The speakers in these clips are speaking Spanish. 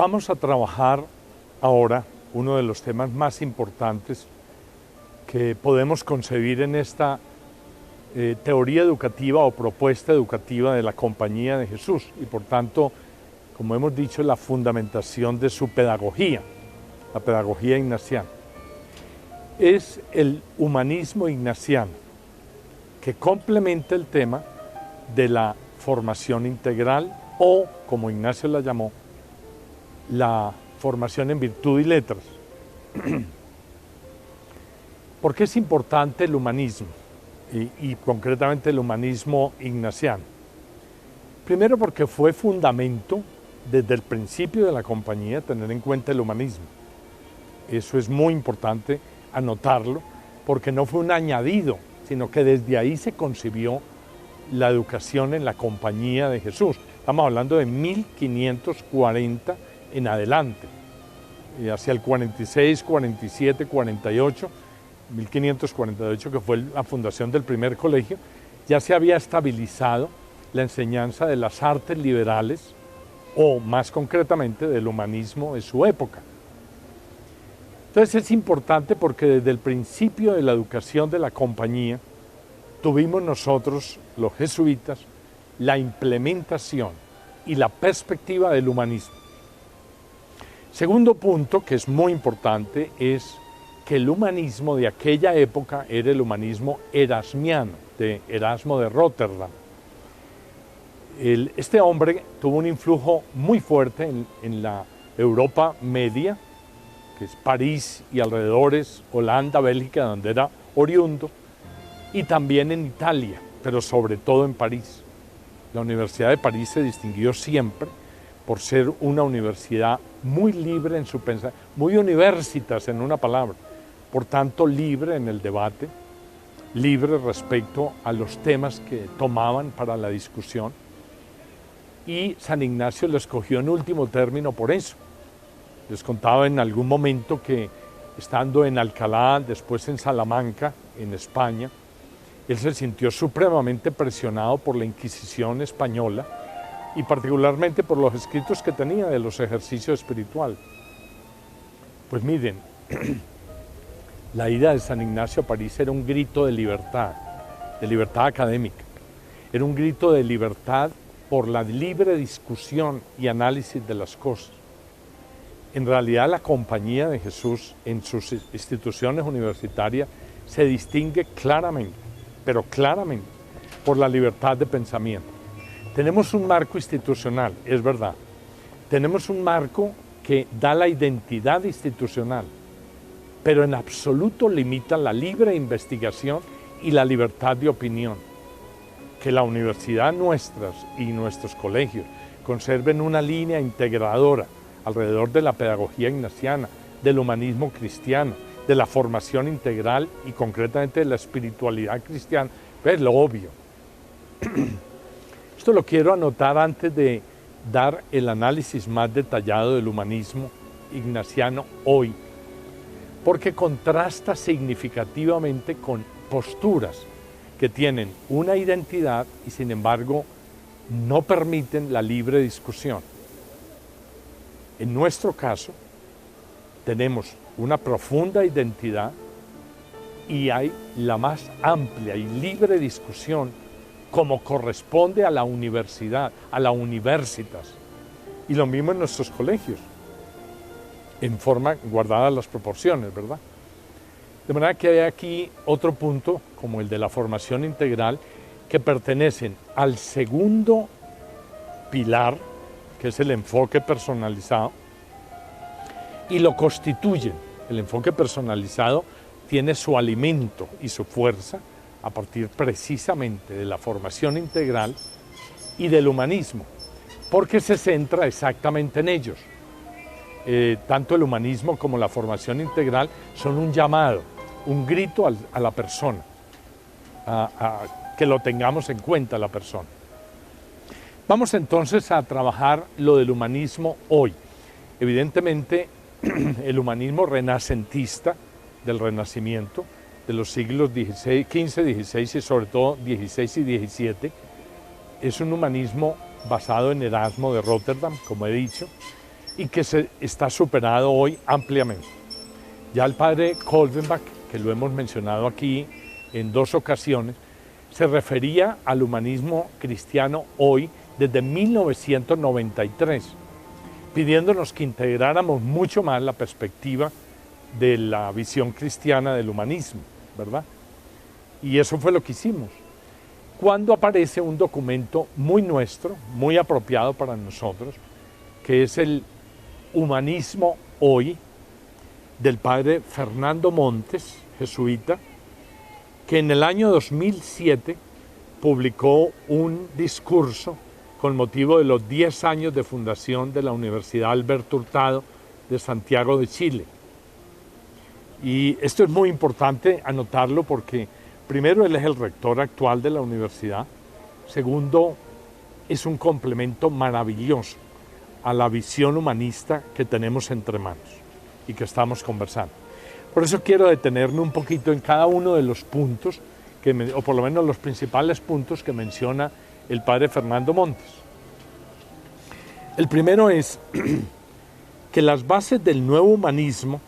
Vamos a trabajar ahora uno de los temas más importantes que podemos concebir en esta teoría educativa o propuesta educativa de la Compañía de Jesús y por tanto, como hemos dicho, la fundamentación de su pedagogía, la pedagogía ignaciana. Es el humanismo ignaciano que complementa el tema de la formación integral o, como Ignacio la llamó, la formación en virtud y letras. ¿Por qué es importante el humanismo y concretamente el humanismo ignaciano? Primero porque fue fundamento desde el principio de la compañía tener en cuenta el humanismo. Eso es muy importante anotarlo porque no fue un añadido, sino que desde ahí se concibió la educación en la Compañía de Jesús. Estamos hablando de 1540 en adelante, hacia el 46, 47, 48, 1548, que fue la fundación del primer colegio, ya se había estabilizado la enseñanza de las artes liberales, o más concretamente del humanismo de su época. Entonces es importante porque desde el principio de la educación de la compañía tuvimos nosotros, los jesuitas, la implementación y la perspectiva del humanismo. Segundo punto, que es muy importante, es que el humanismo de aquella época era el humanismo erasmiano, de Erasmo de Róterdam. Este hombre tuvo un influjo muy fuerte en la Europa media, que es París y alrededores, Holanda, Bélgica, donde era oriundo, y también en Italia, pero sobre todo en París. La Universidad de París se distinguió siempre por ser una universidad muy libre en su pensamiento, muy universitas en una palabra, por tanto libre en el debate, libre respecto a los temas que tomaban para la discusión, y San Ignacio lo escogió en último término por eso. Les contaba en algún momento que estando en Alcalá, después en Salamanca, en España, él se sintió supremamente presionado por la Inquisición española y particularmente por los escritos que tenía de los ejercicios espirituales. Pues miren, la ida de San Ignacio a París era un grito de libertad académica, era un grito de libertad por la libre discusión y análisis de las cosas. En realidad la Compañía de Jesús en sus instituciones universitarias se distingue claramente, pero claramente, por la libertad de pensamiento. Tenemos un marco institucional, es verdad. Tenemos un marco que da la identidad institucional, pero en absoluto limita la libre investigación y la libertad de opinión. Que la universidad nuestras y nuestros colegios conserven una línea integradora alrededor de la pedagogía ignaciana, del humanismo cristiano, de la formación integral y concretamente de la espiritualidad cristiana, es lo obvio. Esto lo quiero anotar antes de dar el análisis más detallado del humanismo ignaciano hoy, porque contrasta significativamente con posturas que tienen una identidad y sin embargo no permiten la libre discusión. En nuestro caso, tenemos una profunda identidad y hay la más amplia y libre discusión como corresponde a la universidad, a la universitas. Y lo mismo en nuestros colegios, en forma guardadas las proporciones, ¿verdad? De manera que hay aquí otro punto, como el de la formación integral, que pertenecen al segundo pilar, que es el enfoque personalizado, y lo constituyen. El enfoque personalizado tiene su alimento y su fuerza a partir precisamente de la formación integral y del humanismo, porque se centra exactamente en ellos. Tanto el humanismo como la formación integral son un llamado, un grito a la persona, que lo tengamos en cuenta la persona. Vamos entonces a trabajar lo del humanismo hoy. Evidentemente, el humanismo renacentista del Renacimiento, de los siglos XV, XVI y sobre todo XVI y XVII, es un humanismo basado en Erasmo de Róterdam, como he dicho, y que se está superado hoy ampliamente. Ya el padre Kolvenbach, que lo hemos mencionado aquí en 2 ocasiones, se refería al humanismo cristiano hoy desde 1993, pidiéndonos que integráramos mucho más la perspectiva de la visión cristiana del humanismo, ¿verdad? Y eso fue lo que hicimos. Cuando aparece un documento muy nuestro, muy apropiado para nosotros, que es el Humanismo Hoy, del padre Fernando Montes, jesuita, que en el año 2007 publicó un discurso con motivo de los 10 años de fundación de la Universidad Alberto Hurtado de Santiago de Chile. Y esto es muy importante anotarlo porque, primero, él es el rector actual de la universidad. Segundo, es un complemento maravilloso a la visión humanista que tenemos entre manos y que estamos conversando. Por eso quiero detenerme un poquito en cada uno de los puntos, o por lo menos los principales puntos que menciona el padre Fernando Montes. El primero es que las bases del nuevo humanismo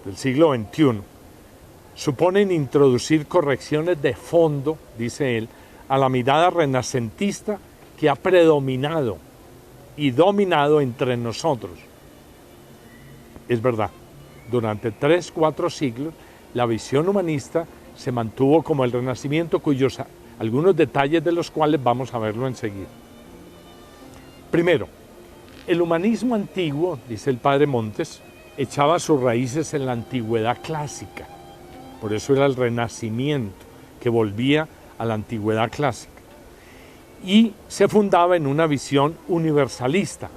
del siglo XXI suponen introducir correcciones de fondo, dice él, a la mirada renacentista que ha predominado y dominado entre nosotros. Es verdad, durante 3-4 siglos la visión humanista se mantuvo como el Renacimiento, cuyos algunos detalles de los cuales vamos a verlo enseguida. Primero, el humanismo antiguo, dice el padre Montes, echaba sus raíces en la antigüedad clásica. Por eso era el Renacimiento, que volvía a la antigüedad clásica. Y se fundaba en una visión universalista,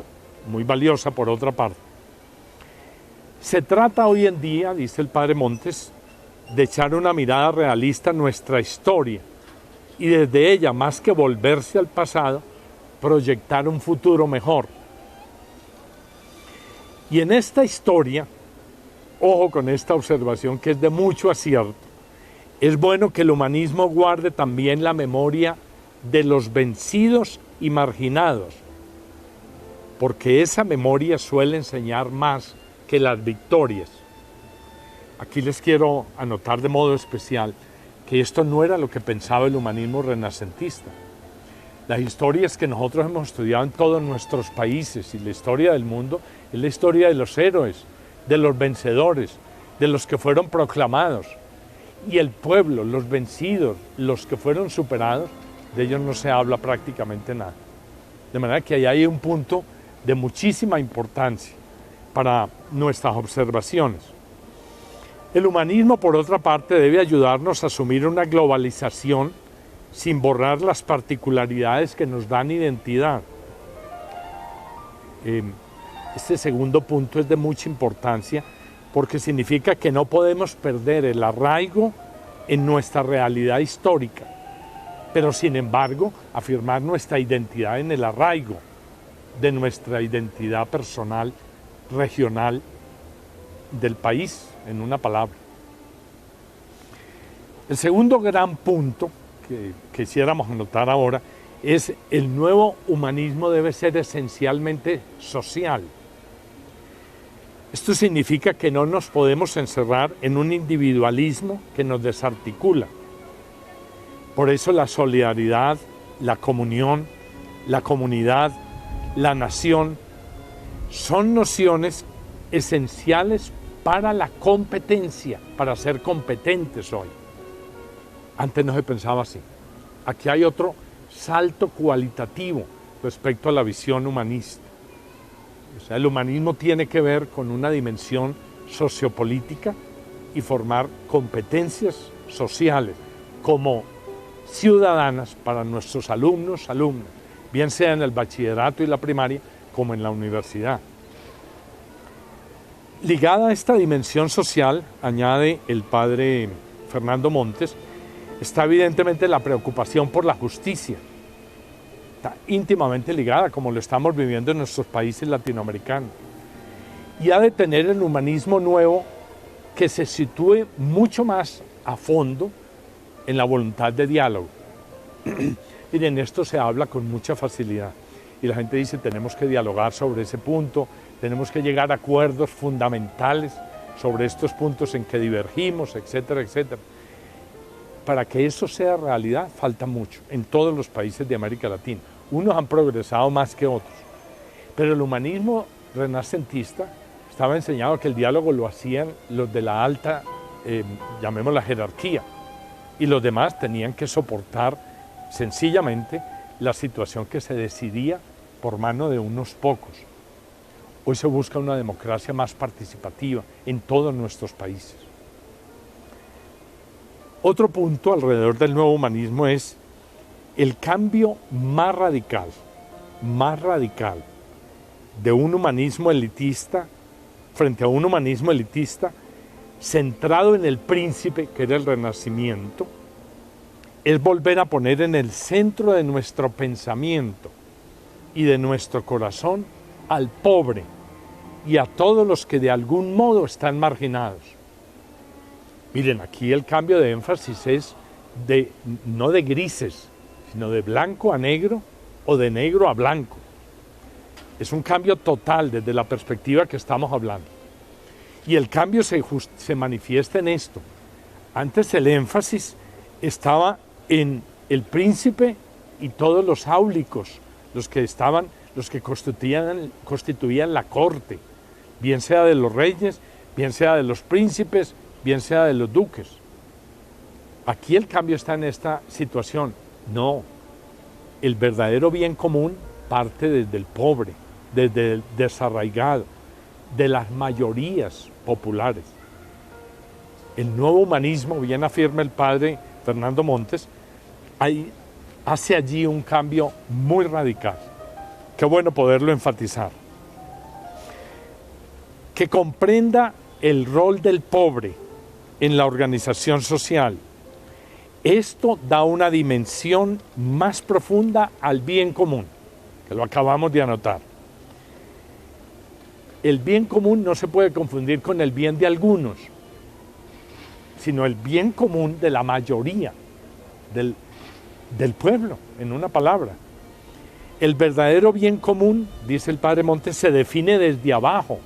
muy valiosa por otra parte. Se trata hoy en día, dice el padre Montes, de echar una mirada realista a nuestra historia y desde ella, más que volverse al pasado, proyectar un futuro mejor. Y en esta historia, ojo con esta observación que es de mucho acierto, es bueno que el humanismo guarde también la memoria de los vencidos y marginados, porque esa memoria suele enseñar más que las victorias. Aquí les quiero anotar de modo especial que esto no era lo que pensaba el humanismo renacentista. Las historias que nosotros hemos estudiado en todos nuestros países y la historia del mundo es la historia de los héroes, de los vencedores, de los que fueron proclamados. Y el pueblo, los vencidos, los que fueron superados, de ellos no se habla prácticamente nada. De manera que ahí hay un punto de muchísima importancia para nuestras observaciones. El humanismo, por otra parte, debe ayudarnos a asumir una globalización sin borrar las particularidades que nos dan identidad. Este segundo punto es de mucha importancia porque significa que no podemos perder el arraigo en nuestra realidad histórica, pero sin embargo afirmar nuestra identidad en el arraigo de nuestra identidad personal, regional, del país, en una palabra. El segundo gran punto que quisiéramos anotar ahora es el nuevo humanismo debe ser esencialmente social. Esto significa que no nos podemos encerrar en un individualismo que nos desarticula. Por eso la solidaridad, la comunión, la comunidad, la nación son nociones esenciales para la competencia, para ser competentes hoy. Antes no se pensaba así. Aquí hay otro salto cualitativo respecto a la visión humanista. O sea, el humanismo tiene que ver con una dimensión sociopolítica y formar competencias sociales como ciudadanas para nuestros alumnos, bien sea en el bachillerato y la primaria como en la universidad. Ligada a esta dimensión social, añade el padre Fernando Montes, está evidentemente la preocupación por la justicia. Está íntimamente ligada, como lo estamos viviendo en nuestros países latinoamericanos. Y ha de tener el humanismo nuevo que se sitúe mucho más a fondo en la voluntad de diálogo. Miren, esto se habla con mucha facilidad. y la gente dice tenemos que dialogar sobre ese punto, tenemos que llegar a acuerdos fundamentales sobre estos puntos en que divergimos, etcétera, etcétera. Para que eso sea realidad falta mucho en todos los países de América Latina. Unos han progresado más que otros, pero el humanismo renacentista estaba enseñado que el diálogo lo hacían los de la alta, llamémosla jerarquía, y los demás tenían que soportar sencillamente la situación que se decidía por mano de unos pocos. Hoy se busca una democracia más participativa en todos nuestros países. Otro punto alrededor del nuevo humanismo es el cambio más radical de un humanismo elitista frente a un humanismo elitista centrado en el príncipe, que era el Renacimiento, es volver a poner en el centro de nuestro pensamiento y de nuestro corazón al pobre y a todos los que de algún modo están marginados. Miren, aquí el cambio de énfasis es no de grises, sino de blanco a negro o de negro a blanco. Es un cambio total desde la perspectiva que estamos hablando. Y el cambio se manifiesta en esto. Antes el énfasis estaba en el príncipe y todos los áulicos, los que constituían la corte, bien sea de los reyes, bien sea de los príncipes, bien sea de los duques. Aquí el cambio está en esta situación. No, el verdadero bien común parte desde el pobre, desde el desarraigado, de las mayorías populares. El nuevo humanismo, bien afirma el padre Fernando Montes, hace allí un cambio muy radical. Qué bueno poderlo enfatizar. Que comprenda el rol del pobre en la organización social. Esto da una dimensión más profunda al bien común, que lo acabamos de anotar. El bien común no se puede confundir con el bien de algunos, sino el bien común de la mayoría, del pueblo, en una palabra. El verdadero bien común, dice el padre Montes, se define desde abajo.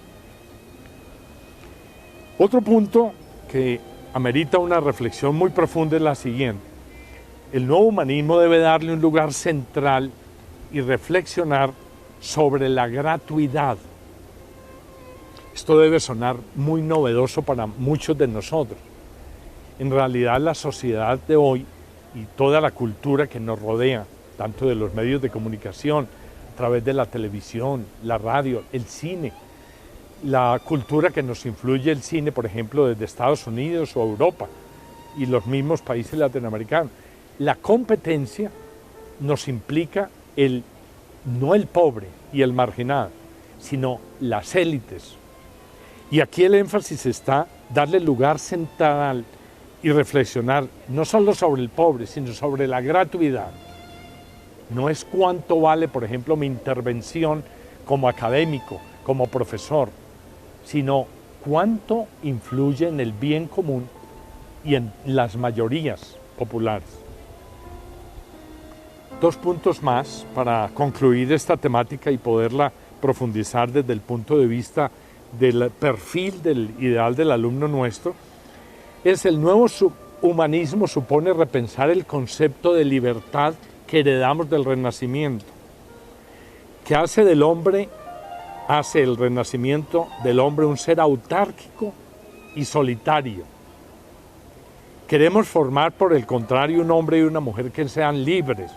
Otro punto que amerita una reflexión muy profunda es la siguiente. El nuevo humanismo debe darle un lugar central y reflexionar sobre la gratuidad. Esto debe sonar muy novedoso para muchos de nosotros. En realidad la sociedad de hoy y toda la cultura que nos rodea, tanto de los medios de comunicación, a través de la televisión, la radio, el cine, la cultura que nos influye el cine, por ejemplo, desde Estados Unidos o Europa y los mismos países latinoamericanos. La competencia nos implica no el pobre y el marginado, sino las élites. Y aquí el énfasis está darle lugar central y reflexionar no solo sobre el pobre, sino sobre la gratuidad. No es cuánto vale, por ejemplo, mi intervención como académico, como profesor, sino cuánto influye en el bien común y en las mayorías populares. Dos puntos más para concluir esta temática y poderla profundizar desde el punto de vista del perfil del ideal del alumno nuestro. El nuevo humanismo supone repensar el concepto de libertad que heredamos del Renacimiento, que hace el Renacimiento del hombre un ser autárquico y solitario. Queremos formar, por el contrario, un hombre y una mujer que sean libres,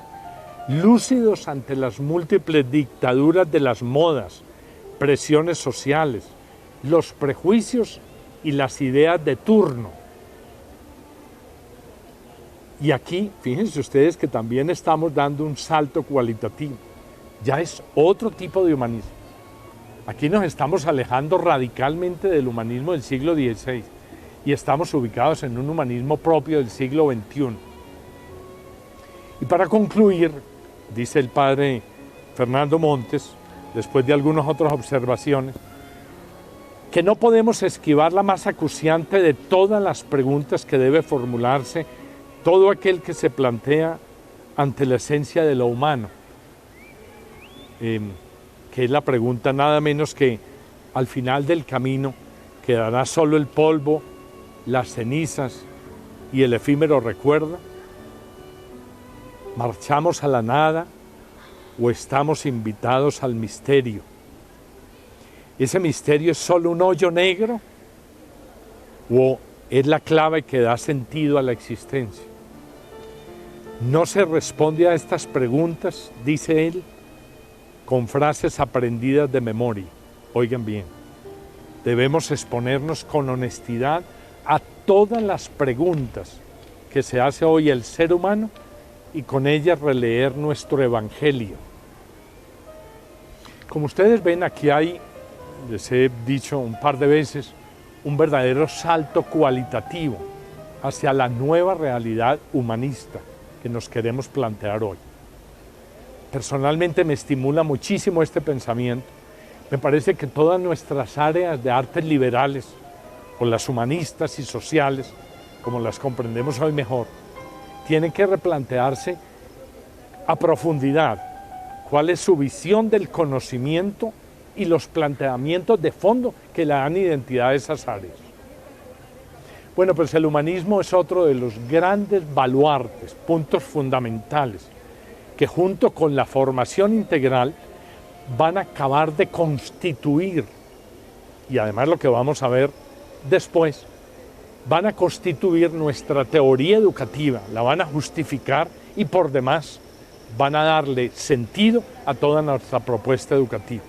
lúcidos ante las múltiples dictaduras de las modas, presiones sociales, los prejuicios y las ideas de turno. Y aquí, fíjense ustedes que también estamos dando un salto cualitativo. Ya es otro tipo de humanismo. Aquí nos estamos alejando radicalmente del humanismo del siglo XVI y estamos ubicados en un humanismo propio del siglo XXI. Y para concluir, dice el padre Fernando Montes, después de algunas otras observaciones, que no podemos esquivar la más acuciante de todas las preguntas que debe formularse todo aquel que se plantea ante la esencia de lo humano. que es la pregunta nada menos que al final del camino quedará solo el polvo, las cenizas y el efímero recuerdo. ¿Marchamos a la nada o estamos invitados al misterio? ¿Ese misterio es solo un hoyo negro o es la clave que da sentido a la existencia? No se responde a estas preguntas, dice él, con frases aprendidas de memoria. Oigan bien, debemos exponernos con honestidad a todas las preguntas que se hace hoy el ser humano y con ellas releer nuestro evangelio. Como ustedes ven, aquí hay, les he dicho un par de veces, un verdadero salto cualitativo hacia la nueva realidad humanista que nos queremos plantear hoy. Personalmente me estimula muchísimo este pensamiento. Me parece que todas nuestras áreas de artes liberales, o las humanistas y sociales, como las comprendemos hoy mejor, tienen que replantearse a profundidad cuál es su visión del conocimiento y los planteamientos de fondo que le dan identidad a esas áreas. Bueno, pues el humanismo es otro de los grandes baluartes, puntos fundamentales, que junto con la formación integral van a acabar de constituir, y además lo que vamos a ver después, van a constituir nuestra teoría educativa, la van a justificar y por demás van a darle sentido a toda nuestra propuesta educativa.